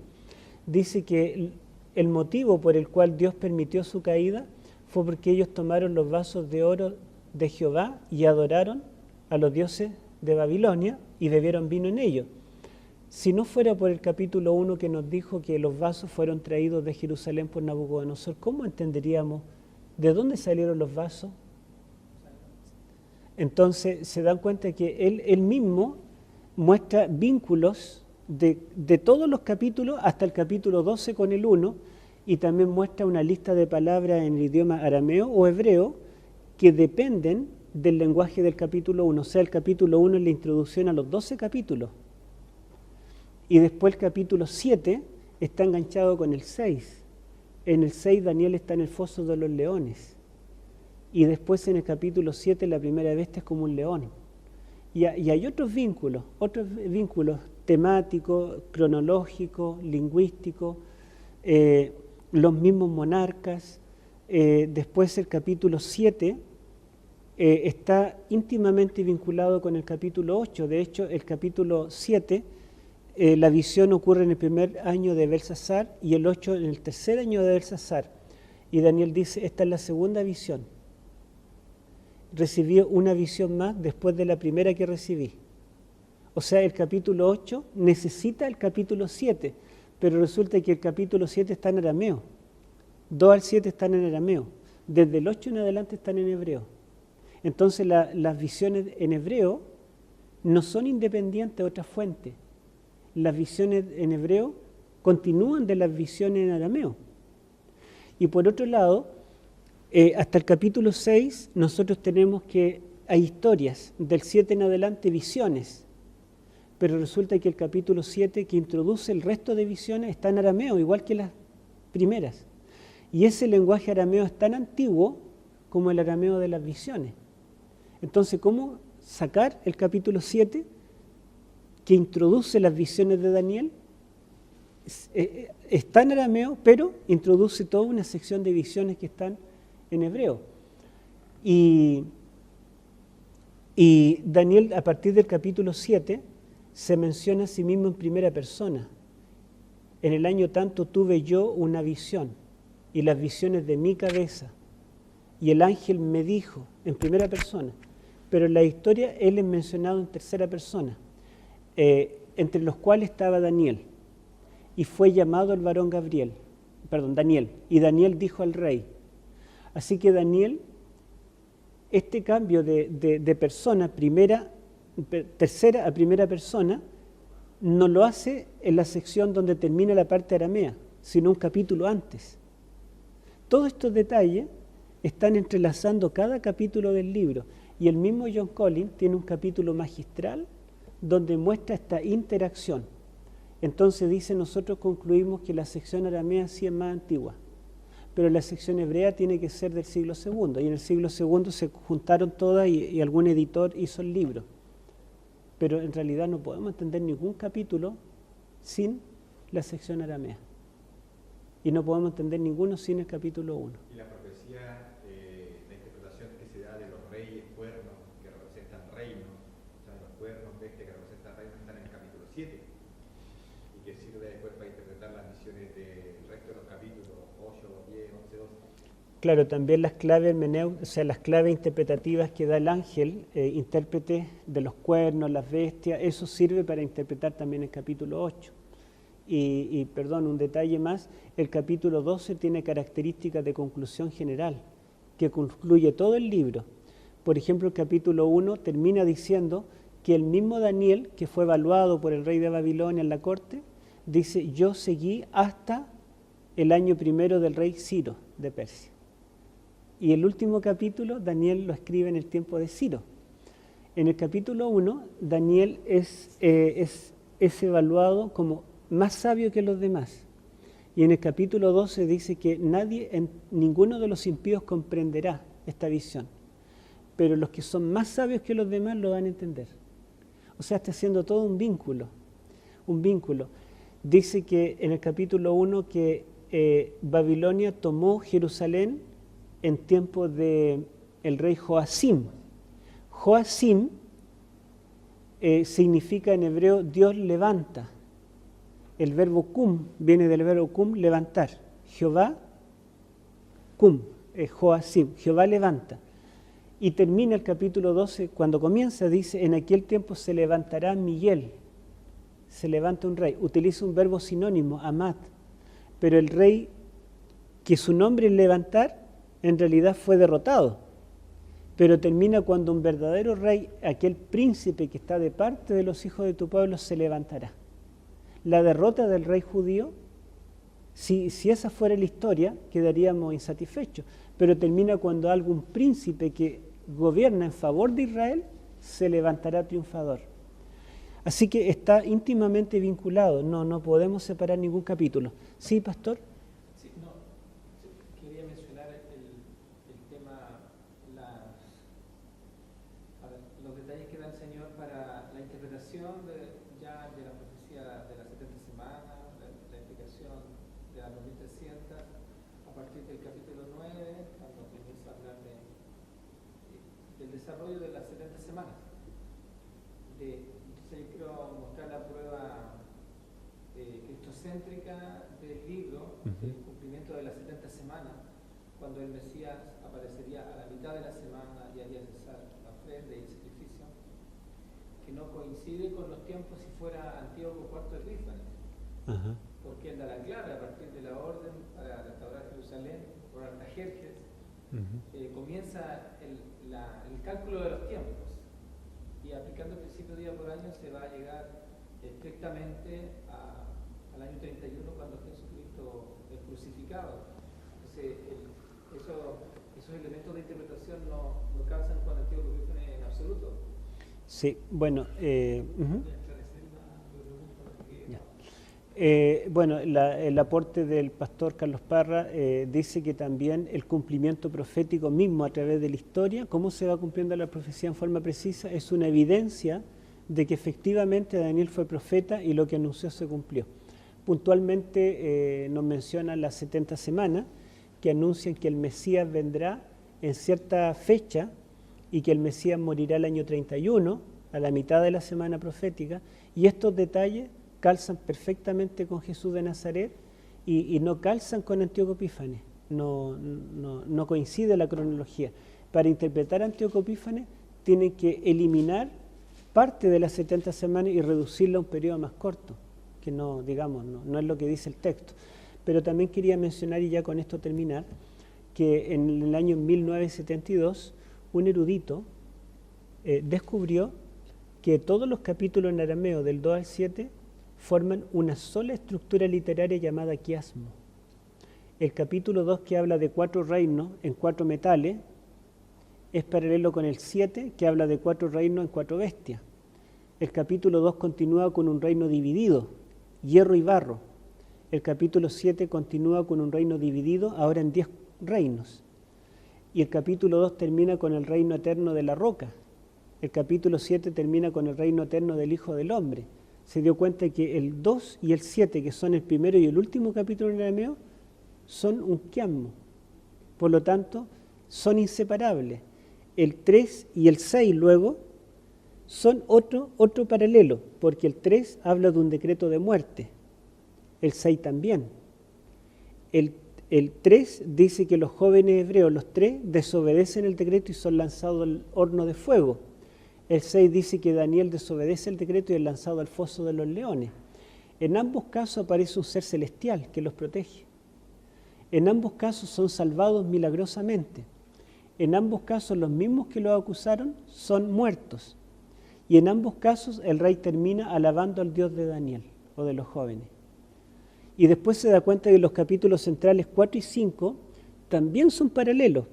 dice que el motivo por el cual Dios permitió su caída fue porque ellos tomaron los vasos de oro de Jehová y adoraron a los dioses de Babilonia y bebieron vino en ellos. Si no fuera por el capítulo 1 que nos dijo que los vasos fueron traídos de Jerusalén por Nabucodonosor, ¿cómo entenderíamos de dónde salieron los vasos? Entonces se dan cuenta que él mismo muestra vínculos de todos los capítulos hasta el capítulo 12 con el 1, y también muestra una lista de palabras en el idioma arameo o hebreo que dependen del lenguaje del capítulo 1. O sea, el capítulo 1 es la introducción a los 12 capítulos. Y después el capítulo 7 está enganchado con el 6. En el 6 Daniel está en el foso de los leones. Y después en el capítulo 7 la primera bestia es como un león. Y hay otros vínculos temáticos, cronológicos, lingüísticos, los mismos monarcas. Después el capítulo 7 está íntimamente vinculado con el capítulo 8. De hecho, el capítulo 7, la visión ocurre en el primer año de Belsasar y el 8 en el tercer año de Belsasar. Y Daniel dice, esta es la segunda visión. Recibí una visión más después de la primera que recibí. O sea, el capítulo 8 necesita el capítulo 7, pero resulta que el capítulo 7 está en arameo. 2 al 7 están en arameo. Desde el 8 en adelante están en hebreo. Entonces las visiones en hebreo no son independientes de otras fuentes. Las visiones en hebreo continúan de las visiones en arameo. Y por otro lado, hasta el capítulo 6 nosotros tenemos que hay historias, del 7 en adelante visiones, pero resulta que el capítulo 7 que introduce el resto de visiones está en arameo, igual que las primeras. Y ese lenguaje arameo es tan antiguo como el arameo de las visiones. Entonces, ¿cómo sacar el capítulo 7 que introduce las visiones de Daniel? Está en arameo, pero introduce toda una sección de visiones que están en hebreo. Y Daniel, a partir del capítulo 7, se menciona a sí mismo en primera persona. En el año tanto tuve yo una visión, y las visiones de mi cabeza, y el ángel me dijo, en primera persona, pero en la historia él es mencionado en tercera persona, entre los cuales estaba Daniel, y fue llamado el varón Daniel, y Daniel dijo al rey. Así que Daniel, este cambio de persona, tercera a primera persona, no lo hace en la sección donde termina la parte aramea, sino un capítulo antes. Todos estos detalles están entrelazando cada capítulo del libro, y el mismo John Collins tiene un capítulo magistral donde muestra esta interacción. Entonces dice, nosotros concluimos que la sección aramea sí es más antigua, pero la sección hebrea tiene que ser del siglo II, y en el siglo II se juntaron todas y algún editor hizo el libro. Pero en realidad no podemos entender ningún capítulo sin la sección aramea, y no podemos entender ninguno sin el capítulo 1. Y la profecía, la interpretación que se da de los reyes cuernos que representan reinos, o sea, los cuernos bestias que representan reinos están en el capítulo 7, y que sirve después para interpretar las visiones del resto de los capítulos 8, 10, 11, 12. Claro, también las claves o sea, las claves interpretativas que da el ángel, intérprete de los cuernos, las bestias, eso sirve para interpretar también el capítulo 8. Perdón, un detalle más, el capítulo 12 tiene características de conclusión general, que concluye todo el libro. Por ejemplo, el capítulo 1 termina diciendo que el mismo Daniel, que fue evaluado por el rey de Babilonia en la corte, dice, yo seguí hasta el año primero del rey Ciro de Persia. Y el último capítulo, Daniel lo escribe en el tiempo de Ciro. En el capítulo 1, Daniel es evaluado como más sabio que los demás. Y en el capítulo 12 dice que ninguno de los impíos comprenderá esta visión, pero los que son más sabios que los demás lo van a entender. O sea, está haciendo todo un vínculo. Dice que en el capítulo 1 que Babilonia tomó Jerusalén en tiempo del rey Joacim. Joacim significa en hebreo Dios levanta. El verbo cum viene del verbo cum, levantar. Jehová, cum, Joacim, Jehová levanta. Y termina el capítulo 12, cuando comienza, dice, en aquel tiempo se levantará Miguel, se levanta un rey. Utiliza un verbo sinónimo, amat, pero el rey que su nombre es levantar, en realidad fue derrotado. Pero termina cuando un verdadero rey, aquel príncipe que está de parte de los hijos de tu pueblo, se levantará. La derrota del rey judío, si esa fuera la historia, quedaríamos insatisfechos. Pero termina cuando algún príncipe que gobierna en favor de Israel se levantará triunfador. Así que está íntimamente vinculado, no podemos separar ningún capítulo. ¿Sí, pastor? Sí, quería mencionar el tema, los detalles que da el Señor para la interpretación de la profecía de las 70 semanas, la explicación de las 2300, a partir del capítulo 9, cuando comienza a hablar del desarrollo de las 70 semanas. Entonces yo quiero mostrar la prueba cristocéntrica del libro, del cumplimiento de las 70 semanas, cuando el Mesías aparecería a la mitad de la semana y haría cesar la ofrenda y el sacrificio, que no coincide con los tiempos si fuera Antíoco IV Epífanes, porque él da la clave a partir de la orden para restaurar Jerusalén por Artajerjes. Comienza el cálculo de los tiempos, y aplicando el principio día por año se va a llegar estrictamente al año 31, cuando Jesucristo es crucificado. Entonces, esos elementos de interpretación no calzan con Antíoco Epífanes en absoluto. Sí, bueno, el aporte del pastor Carlos Parra dice que también el cumplimiento profético mismo a través de la historia, cómo se va cumpliendo la profecía en forma precisa, es una evidencia de que efectivamente Daniel fue profeta y lo que anunció se cumplió. Puntualmente nos menciona las 70 semanas que anuncian que el Mesías vendrá en cierta fecha y que el Mesías morirá el año 31, a la mitad de la semana profética, y estos detalles calzan perfectamente con Jesús de Nazaret y no calzan con Antíoco Epífanes, no coincide la cronología. Para interpretar a Antíoco Epífanes tienen que eliminar parte de las 70 semanas y reducirla a un periodo más corto, que no es lo que dice el texto. Pero también quería mencionar, y ya con esto terminar, que en el año 1972 un erudito descubrió que todos los capítulos en arameo del 2 al 7 forman una sola estructura literaria llamada quiasmo. El capítulo 2, que habla de 4 reinos en 4 metales, es paralelo con el 7, que habla de 4 reinos en 4 bestias. El capítulo 2 continúa con un reino dividido, hierro y barro. El capítulo 7 continúa con un reino dividido, ahora en 10 reinos. Y el capítulo 2 termina con el reino eterno de la roca. El capítulo 7 termina con el reino eterno del Hijo del Hombre. Se dio cuenta que el 2 y el 7, que son el primero y el último capítulo en arameo, son un quiasmo. Por lo tanto, son inseparables. El 3 y el 6 luego son otro paralelo, porque el 3 habla de un decreto de muerte, el 6 también. El El 3 dice que los jóvenes hebreos, los 3, desobedecen el decreto y son lanzados al horno de fuego. El 6 dice que Daniel desobedece el decreto y es lanzado al foso de los leones. En ambos casos aparece un ser celestial que los protege. En ambos casos son salvados milagrosamente. En ambos casos los mismos que los acusaron son muertos. Y en ambos casos el rey termina alabando al Dios de Daniel o de los jóvenes. Y después se da cuenta que los capítulos centrales 4 y 5 también son paralelos,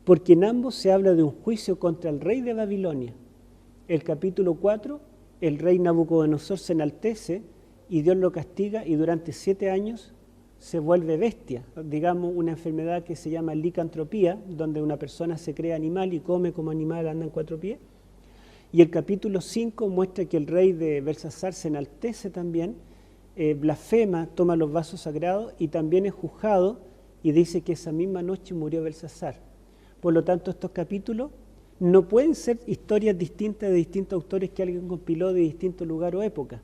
porque en ambos se habla de un juicio contra el rey de Babilonia. El capítulo 4, el rey Nabucodonosor se enaltece y Dios lo castiga y durante 7 años se vuelve bestia, digamos una enfermedad que se llama licantropía, donde una persona se cree animal y come como animal, anda en 4 pies. Y el capítulo 5 muestra que el rey de Belsasar se enaltece también, blasfema, toma los vasos sagrados y también es juzgado y dice que esa misma noche murió Belsasar. Por lo tanto, estos capítulos no pueden ser historias distintas de distintos autores que alguien compiló de distinto lugar o época.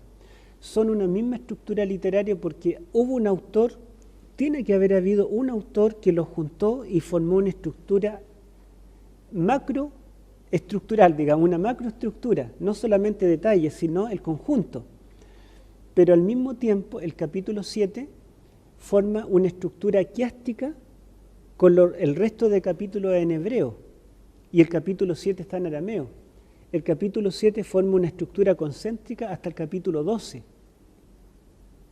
Son una misma estructura literaria porque hubo un autor, tiene que haber habido un autor que los juntó y formó una estructura macroestructural, digamos, una macroestructura, no solamente detalles, sino el conjunto. Pero al mismo tiempo, el capítulo 7 forma una estructura quiástica con el resto de capítulos en hebreo, y el capítulo 7 está en arameo. El capítulo 7 forma una estructura concéntrica hasta el capítulo 12.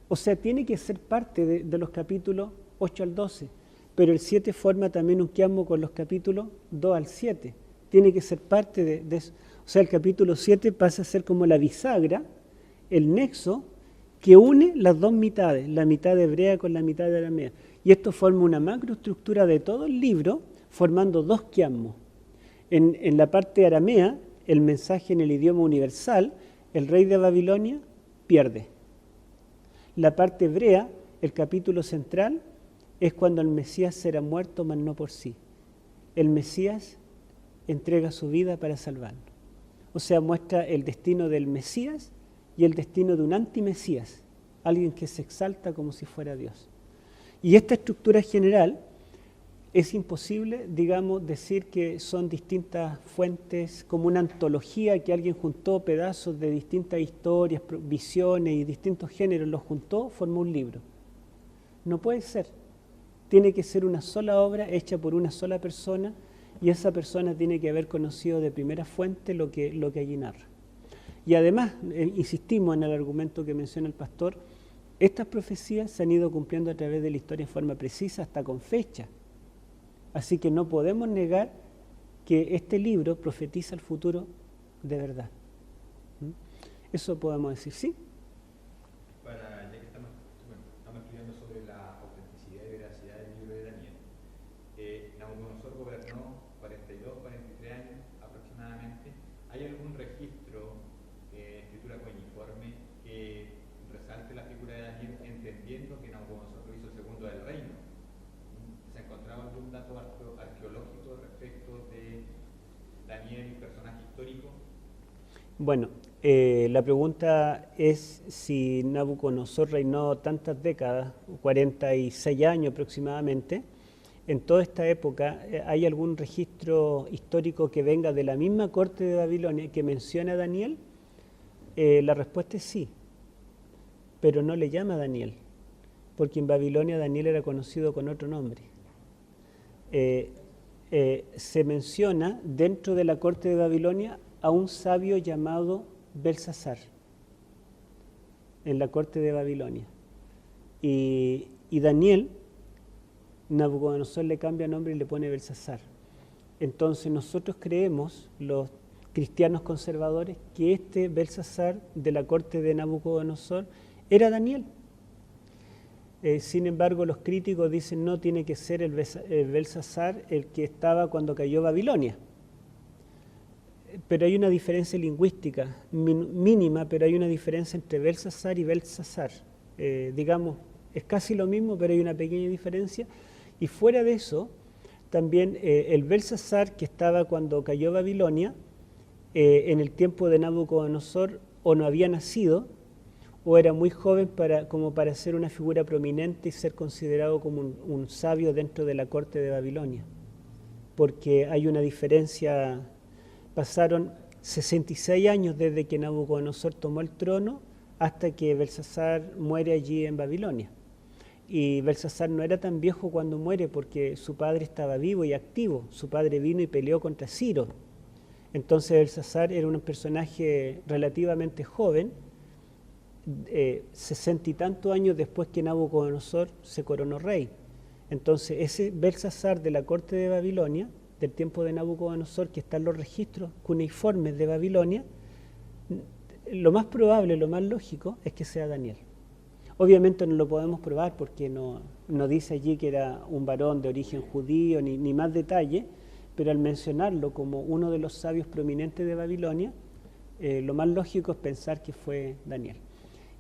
O sea, tiene que ser parte de los capítulos 8 al 12, pero el 7 forma también un quiasmo con los capítulos 2 al 7. Tiene que ser parte de eso. O sea, el capítulo 7 pasa a ser como la bisagra, el nexo, que une las dos mitades, la mitad hebrea con la mitad de aramea. Y esto forma una macroestructura de todo el libro, formando dos quiasmos. En la parte aramea, el mensaje en el idioma universal, el rey de Babilonia pierde. La parte hebrea, el capítulo central, es cuando el Mesías será muerto, mas no por sí. El Mesías entrega su vida para salvarnos. O sea, muestra el destino del Mesías y el destino de un antimesías, alguien que se exalta como si fuera Dios. Y esta estructura general es imposible, digamos, decir que son distintas fuentes, como una antología que alguien juntó pedazos de distintas historias, visiones y distintos géneros, los juntó, formó un libro. No puede ser. Tiene que ser una sola obra hecha por una sola persona y esa persona tiene que haber conocido de primera fuente lo que allí narra. Y además, insistimos en el argumento que menciona el pastor, estas profecías se han ido cumpliendo a través de la historia en forma precisa, hasta con fecha. Así que no podemos negar que este libro profetiza el futuro de verdad. Eso podemos decir, ¿sí? Ya que estamos estudiando sobre la autenticidad y veracidad del libro de Daniel, Nabucodonosor gobernó 43 años aproximadamente. ¿Hay algún registro, escritura coiniforme, que resalte la figura de Daniel, entendiendo que Nabucodonosor lo hizo segundo del reino? ¿Se ha encontrado algún dato arqueológico respecto de Daniel, personaje histórico? Bueno, la pregunta es si Nabucodonosor reinó tantas décadas, 46 años aproximadamente. En toda esta época, ¿hay algún registro histórico que venga de la misma corte de Babilonia que menciona a Daniel? La respuesta es sí, pero no le llama Daniel, porque en Babilonia Daniel era conocido con otro nombre. Se menciona dentro de la corte de Babilonia a un sabio llamado Belsasar, en la corte de Babilonia. Y Daniel, Nabucodonosor le cambia nombre y le pone Belsasar. Entonces nosotros creemos, los cristianos conservadores, que este Belsasar de la corte de Nabucodonosor era Daniel. Sin embargo, los críticos dicen no, tiene que ser el Belsasar el que estaba cuando cayó Babilonia. Pero hay una diferencia lingüística mínima, pero hay una diferencia entre Belsasar y Belsasar. Digamos, es casi lo mismo, pero hay una pequeña diferencia. Y fuera de eso, también el Belsasar que estaba cuando cayó Babilonia, en el tiempo de Nabucodonosor, o no había nacido, o era muy joven como para ser una figura prominente y ser considerado como un sabio dentro de la corte de Babilonia. Porque hay una diferencia, pasaron 66 años desde que Nabucodonosor tomó el trono hasta que Belsasar muere allí en Babilonia. Y Belsasar no era tan viejo cuando muere porque su padre estaba vivo y activo. Su padre vino y peleó contra Ciro. Entonces Belsasar era un personaje relativamente joven, 60 y tantos años después que Nabucodonosor se coronó rey. Entonces ese Belsasar de la corte de Babilonia, del tiempo de Nabucodonosor, que está en los registros cuneiformes de Babilonia, lo más probable, lo más lógico es que sea Daniel. Obviamente no lo podemos probar porque no dice allí que era un varón de origen judío, ni más detalle, pero al mencionarlo como uno de los sabios prominentes de Babilonia, lo más lógico es pensar que fue Daniel.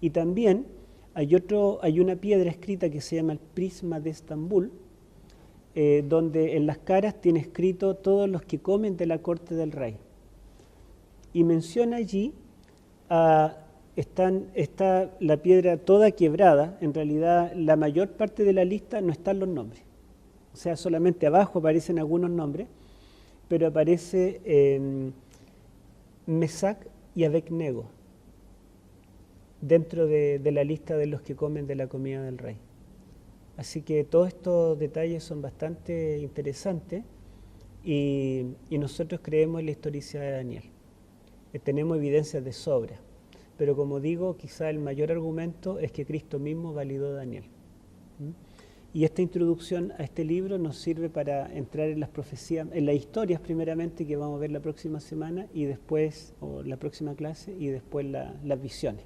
Y también hay una piedra escrita que se llama el Prisma de Estambul, donde en las caras tiene escrito todos los que comen de la corte del rey. Y menciona allí, está la piedra toda quebrada, en realidad la mayor parte de la lista no están los nombres. O sea, solamente abajo aparecen algunos nombres, pero aparece Mesac y Abednego dentro de la lista de los que comen de la comida del rey. Así que todos estos detalles son bastante interesantes y nosotros creemos en la historicidad de Daniel. Tenemos evidencias de sobra, pero como digo, quizá el mayor argumento es que Cristo mismo validó a Daniel. Y esta introducción a este libro nos sirve para entrar en las profecías, en las historias primeramente que vamos a ver la próxima semana y después, o la próxima clase, y después las visiones.